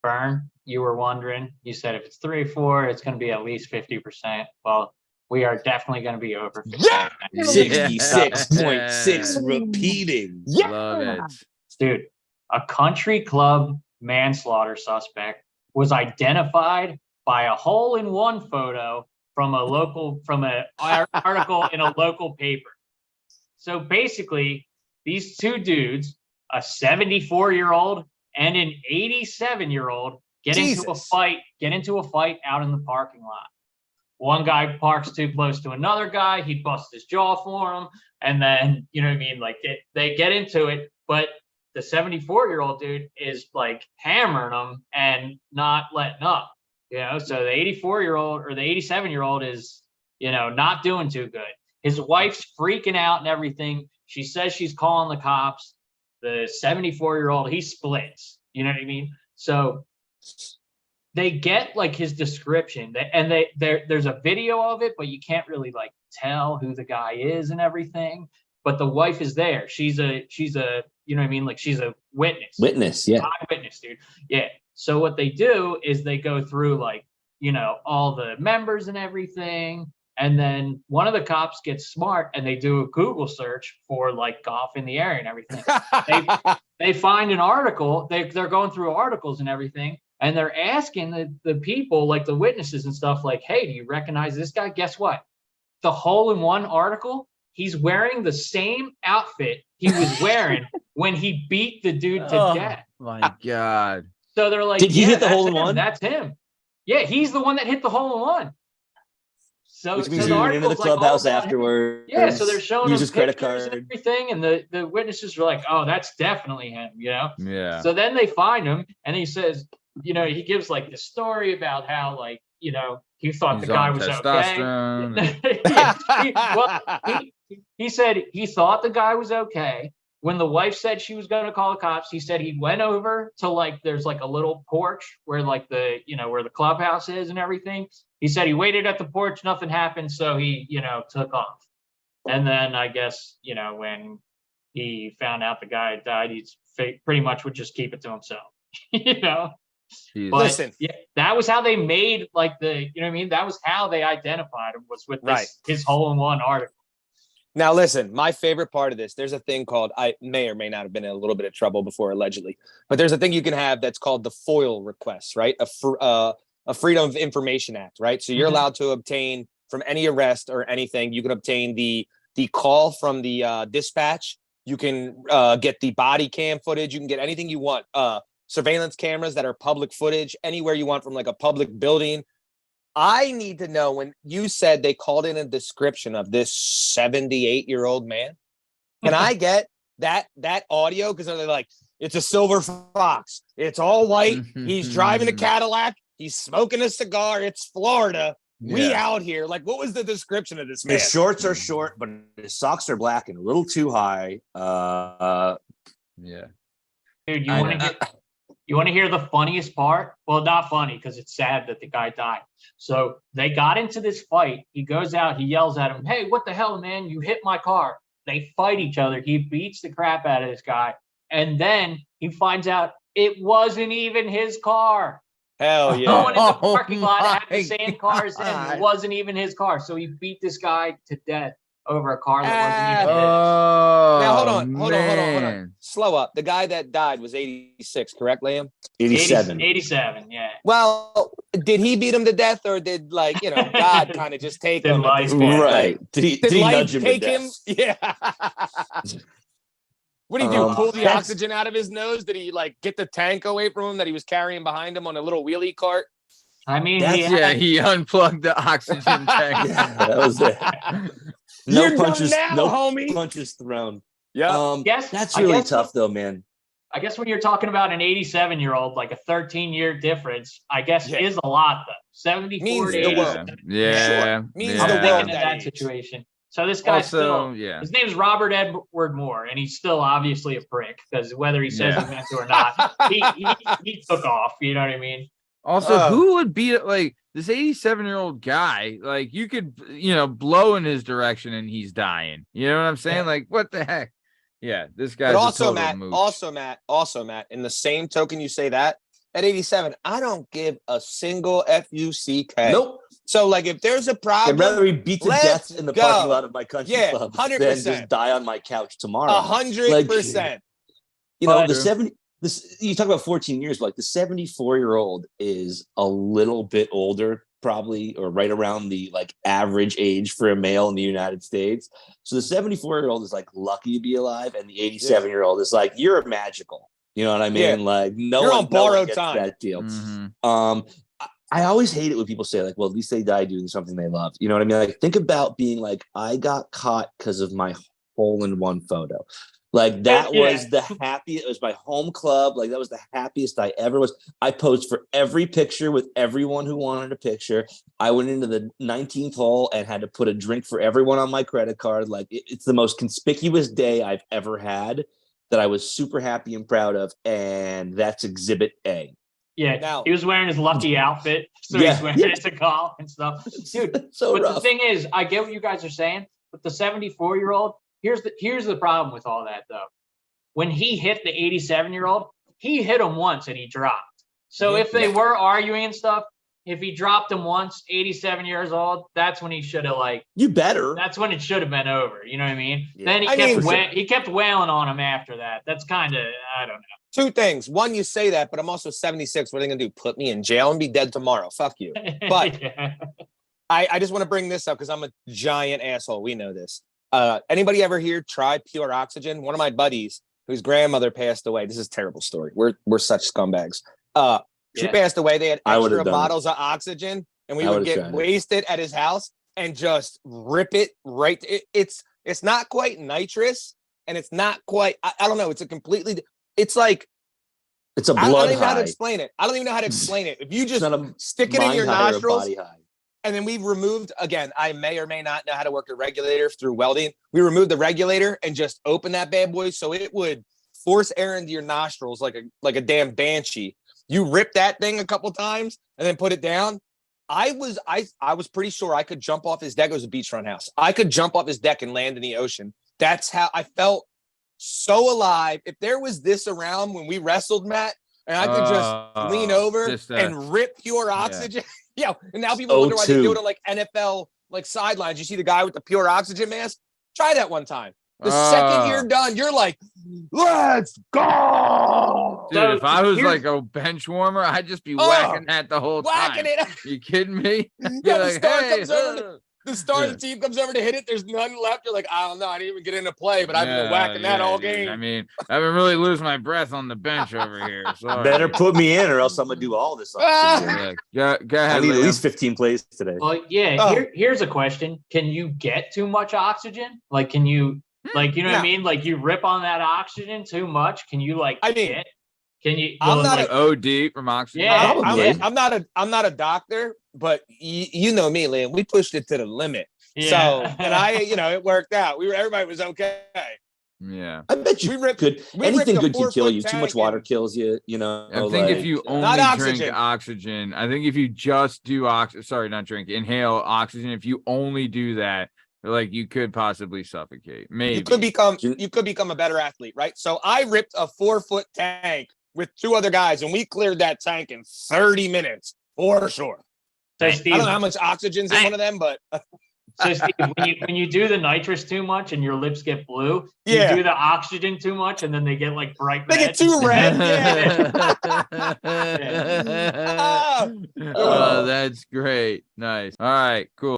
Burn, you were wondering. You said if it's 3 or 4, it's going to be at least 50%. Well, we are definitely going to be over 50%. Yeah! Yeah. 66.6 repeating. Yeah. Love it. Dude, a country club manslaughter suspect was identified by a hole-in-one photo from an article in a local paper. So basically, these two dudes, a 74-year-old and an 87-year-old, get into a fight out in the parking lot. One guy parks too close to another guy. He busts his jaw for him. And then, you know what I mean? Like they get into it, but the 74-year-old dude is like hammering them and not letting up, you know? So the 84-year-old or the 87-year-old is, you know, not doing too good. His wife's freaking out and everything. She says she's calling the cops. The 74-year-old, he splits, you know what I mean? So they get like his description and there's a video of it, but you can't really like tell who the guy is and everything. But the wife is there. She's a, you know what I mean? Like she's a witness. Yeah. Witness, dude. Yeah. So what they do is they go through like, you know, all the members and everything. And then one of the cops gets smart and they do a Google search for like golf in the area and everything. They find an article. They're going through articles and everything. And they're asking the people, like the witnesses and stuff, like, hey, do you recognize this guy? Guess what? The hole-in-one article, he's wearing the same outfit he was wearing when he beat the dude to death. My God. So they're like, did he hit the hole-in-one? That's him. Yeah, he's the one that hit the hole-in-one. So, which means the he went into the clubhouse afterwards. Yeah, so they're showing him his credit pictures card and everything, and the witnesses are like, oh, that's definitely him, you know? Yeah. So then they find him, and he says, you know, he gives like the story about how, like, you know, he thought the guy was okay. He said he thought the guy was okay. When the wife said she was going to call the cops, he said he went over to like, there's like a little porch where like the, you know, where the clubhouse is and everything. He said he waited at the porch, nothing happened. So he, you know, took off. And then I guess, you know, when he found out the guy had died, he's pretty much would just keep it to himself, you know? Jeez. But, Listen, yeah, that was how they made like the, you know what I mean? That was how they identified him, was with this, his hole-in-one article. now listen, my favorite part of this, there's a thing called, I may or may not have been in a little bit of trouble before allegedly, but there's a thing you can have that's called the FOIL request, right? A Freedom of Information Act, right? So you're allowed to obtain from any arrest or anything. You can obtain the call from the dispatch. You can get the body cam footage. You can get anything you want. Surveillance cameras that are public footage, anywhere you want from like a public building. I need to know, when you said they called in a description of this 78-year-old man, can I get that audio? Because they're like, it's a silver fox. It's all white. He's driving a Cadillac. He's smoking a cigar. It's Florida. We out here. Like, what was the description of this man? His shorts are short, but his socks are black and a little too high. Yeah. Dude, you want to hear the funniest part? Well, not funny, because it's sad that the guy died. So they got into this fight. He goes out, he yells at him, hey, what the hell, man? You hit my car. They fight each other. He beats the crap out of this guy. And then he finds out it wasn't even his car. Hell yeah. No one in the parking lot had the same car as him. It wasn't even his car. So he beat this guy to death over a car that wasn't even his. Now, hold on. Slow up. The guy that died was 86, correct, Liam? 87. 87, yeah. Well, did he beat him to death, or did, like, you know, God kind of just take him? Right. Did he nudge him to death? Yeah. What did he do? Pull the oxygen out of his nose? Did he like get the tank away from him that he was carrying behind him on a little wheelie cart? I mean, he unplugged the oxygen tank. Yeah, that was it. No punches, homie. Punches thrown. Yeah. That's really tough, though, man. I guess when you're talking about an 87-year-old, like a 13-year difference, I guess is a lot, though. 74 means to the 87. world. Yeah. Means I'm the thinking world of that that age. situation. So this guy's his name's Robert Edward Moore, and he's still obviously a prick, because whether he says he meant to or not, he took off. You know what I mean? Also, who would beat it? Like this 87-year-old guy, like you could, you know, blow in his direction and he's dying. You know what I'm saying? Like, what the heck? Yeah, this guy's But also, Matt, in the same token you say that, at 87, I don't give a single F-U-C-K. Nope. So, like, if there's a I'd problem, rather be beat to let's death in the go. parking lot of my country Yeah, club 100%. than just die on my couch tomorrow. 100%. You know, But- the 70. This you talk about 14 years, but like the 74-year-old is a little bit older, probably, or right around the like average age for a male in the United States. So the 74-year-old is like lucky to be alive, and the 87-year-old is like, you're magical. You know what I mean? Yeah. Like no You're one, on no one borrowed gets time. that deal. Mhm. I always hate it when people say like, well, at least they died doing something they loved. You know what I mean? Like, think about being like, I got caught because of my hole-in-one photo. Like that Yeah. was the happiest. It was my home club. Like that was the happiest I ever was. I posed for every picture with everyone who wanted a picture. I went into the 19th hole and had to put a drink for everyone on my credit card. Like it's the most conspicuous day I've ever had that I was super happy and proud of. And that's Exhibit A. Yeah, Now- he was wearing his lucky outfit, so Yeah. he's wearing it to golf and stuff. Dude, so but rough. the thing is, I get what you guys are saying, but the 74-year-old, here's the problem with all that though. When he hit the 87-year-old, he hit him once and he dropped. So if they were arguing and stuff, if he dropped him once, 87 years old, that's when he should have You better. that's when it should have been over. You know what I mean? Yeah. Then I mean- he kept wailing on him after that. That's kind of, I don't know. Two things. One, you say that, but I'm also 76. What are they going to do? Put me in jail and be dead tomorrow? Fuck you. But- Yeah. I just want to bring this up because I'm a giant asshole. We know this. Anybody ever here try Pure Oxygen? One of my buddies whose grandmother passed away. This is a terrible story. We're such scumbags. She Yeah. passed away. They had I would've extra done it. bottles of oxygen, and we I would would've get tried it. wasted at his house and just rip it right. It's not quite nitrous, and it's not quite. I don't know. It's a completely. It's like It's a I blood don't even know how to high. explain it. I don't even know how to explain it. If you It's just not a stick it in mind your high or a nostrils, body high. and then we've removed again. I may or may not know how to work a regulator through welding. We removed the regulator and just open that bad boy so it would force air into your nostrils like a damn banshee. You rip that thing a couple times and then put it down. I was pretty sure I could jump off his deck. It was a beachfront house. I could jump off his deck and land in the ocean. That's how I felt, so alive. If there was this around when we wrestled, Matt, and I could just lean over just, and rip Pure Oxygen. Yeah. And now people wonder why they do it on like NFL like sidelines. You see the guy with the Pure Oxygen mask? Try that one time. The second you're done, you're like, let's go. Dude, So, if I was here's- like a bench warmer, I'd just be Oh, whacking that the whole Whacking time. it. You kidding me? Yeah, You're the like, star hey, comes over the star of the team comes over to hit it. There's none left. You're like, I don't know. I didn't even get into play, but I've been yeah, whacking that yeah, all dude. game. I mean, I've been really losing my breath on the bench over here. Sorry. Better put me in, or else I'm gonna do all this. Ah! Yeah, go I ahead. need at Liam. least 15 plays today. Well, yeah. Oh. Here's a question: can you get too much oxygen? Like, can you, like, you know what I No. mean? Like, you rip on that oxygen too much. Can you, like, I mean, get? Can you? I'm go, not like, OD from oxygen. Yeah, Probably. I'm not a doctor, but you know me, Liam. We pushed it to the limit. yeah. So, and it worked out. Everybody was okay. Yeah. I bet you We ripped- could. we Anything ripped a good can kill 4-foot you. Too much tank water and- kills you. You know. I think if like- you only Not drink oxygen. oxygen, I think if you just do not drink, inhale oxygen, if you only do that, like you could possibly suffocate. Maybe. You could become a better athlete, right? So I ripped a 4-foot tank with 2 other guys, and we cleared that tank in 30 minutes for sure. So, I Steve, don't know how much oxygen's in one of them, but so Steve, when you do the nitrous too much and your lips get blue, Yeah. you do the oxygen too much and then they get like bright They red. get too red. Oh, that's great. Nice. All right, cool.